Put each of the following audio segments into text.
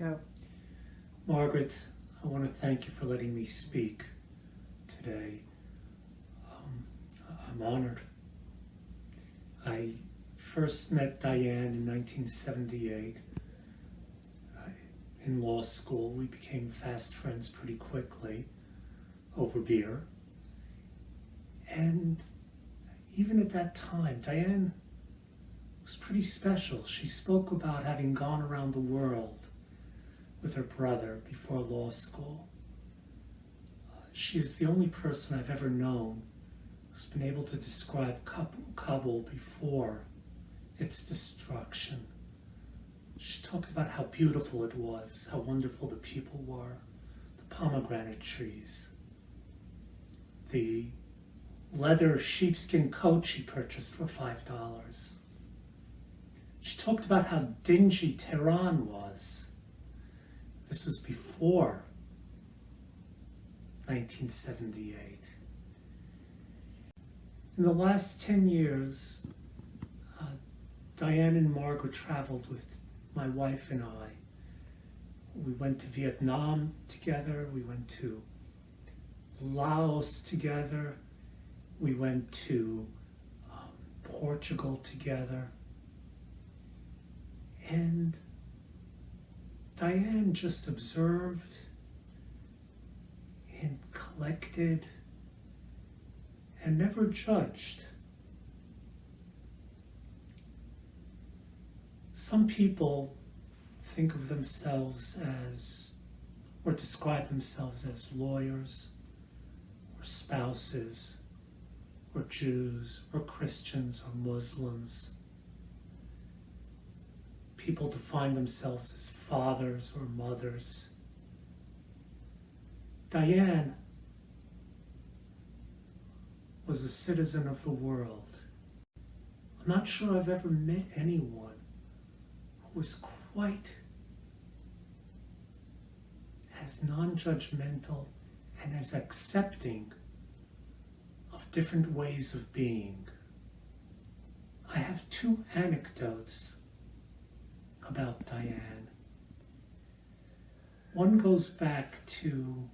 Go. Margaret, I want to thank you for letting me speak today. I'm honored. I first met Diane in 1978 in law school. We became fast friends pretty quickly over beer. And even at that time, Diane was pretty special. She spoke about having gone around the world with her brother before law school. She is the only person I've ever known who's been able to describe Kabul before its destruction. She talked about how beautiful it was, how wonderful the people were, the pomegranate trees, the leather sheepskin coat she purchased for $5. She talked about how dingy Tehran was. This was before 1978. In the last 10 years, Diane and Margaret traveled with my wife and I. We went to Vietnam together, we went to Laos together, we went to Portugal together. And Diane just observed and collected and never judged. Some people think of themselves as, or describe themselves as lawyers, or spouses, or Jews, or Christians, or Muslims. People define themselves as fathers or mothers. Diane was a citizen of the world. I'm not sure I've ever met anyone who was quite as non-judgmental and as accepting of different ways of being. I have two anecdotes about Diane. One goes back to,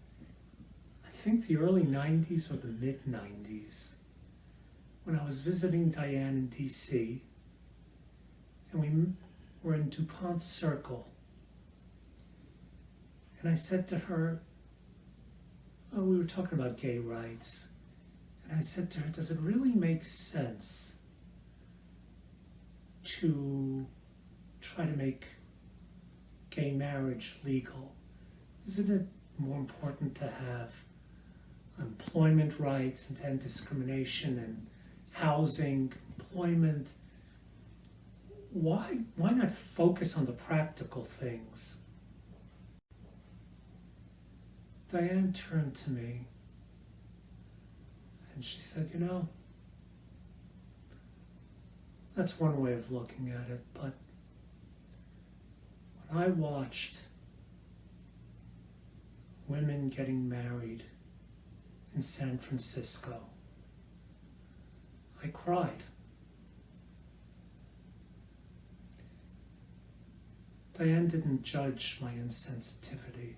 I think, the early 90s or the mid 90s, when I was visiting Diane in DC, and we were in DuPont Circle. And I said to her, we were talking about gay rights, and I said to her, does it really make sense to try to make gay marriage legal? Isn't it more important to have employment rights and to end discrimination and housing, employment? Why not focus on the practical things? Diane turned to me and she said, that's one way of looking at it, but when I watched women getting married in San Francisco, I cried. Diane didn't judge my insensitivity.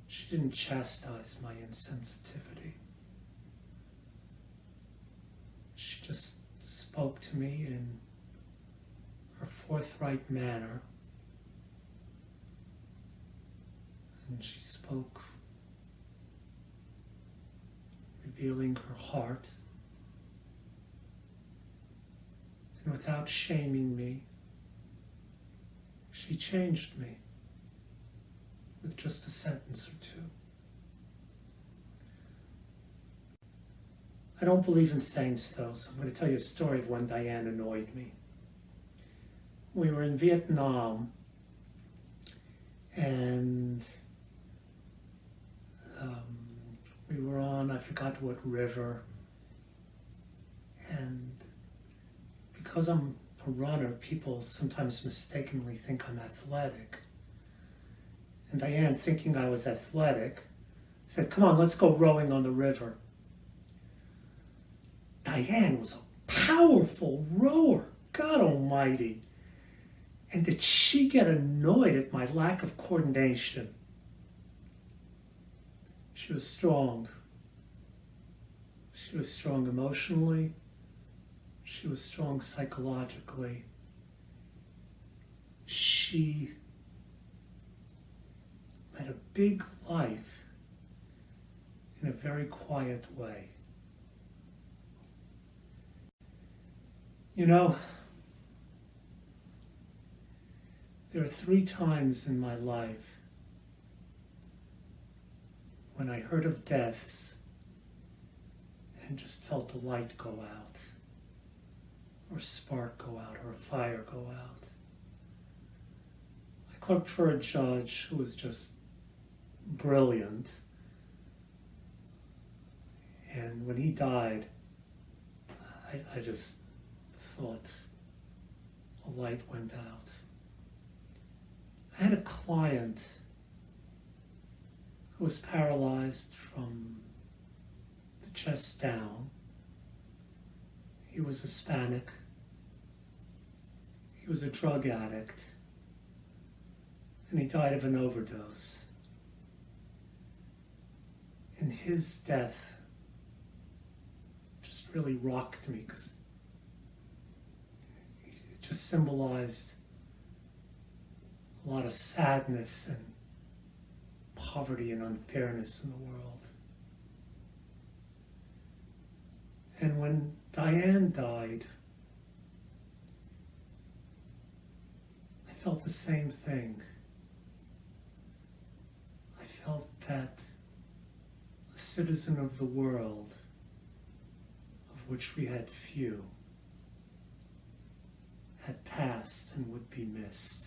She didn't chastise my insensitivity. She just spoke to me in her forthright manner. And she spoke, revealing her heart. And without shaming me, she changed me with just a sentence or two. I don't believe in saints, though, so I'm going to tell you a story of when Diane annoyed me. We were in Vietnam, and we were on, I forgot what river, and because I'm a runner, people sometimes mistakenly think I'm athletic. And Diane, thinking I was athletic, said, "Come on, let's go rowing on the river." Diane was a powerful rower, God almighty. And did she get annoyed at my lack of coordination? She was strong. She was strong emotionally. She was strong psychologically. She led a big life in a very quiet way. You know, there are 3 times in my life when I heard of deaths and just felt the light go out, or a spark go out, or a fire go out. I clerked for a judge who was just brilliant, and when he died, I just thought a light went out. I had a client who was paralyzed from the chest down. He was Hispanic. He was a drug addict. And he died of an overdose. And his death just really rocked me because it just symbolized a lot of sadness and poverty and unfairness in the world. And when Diane died, I felt the same thing. I felt that a citizen of the world, of which we had few, had passed and would be missed.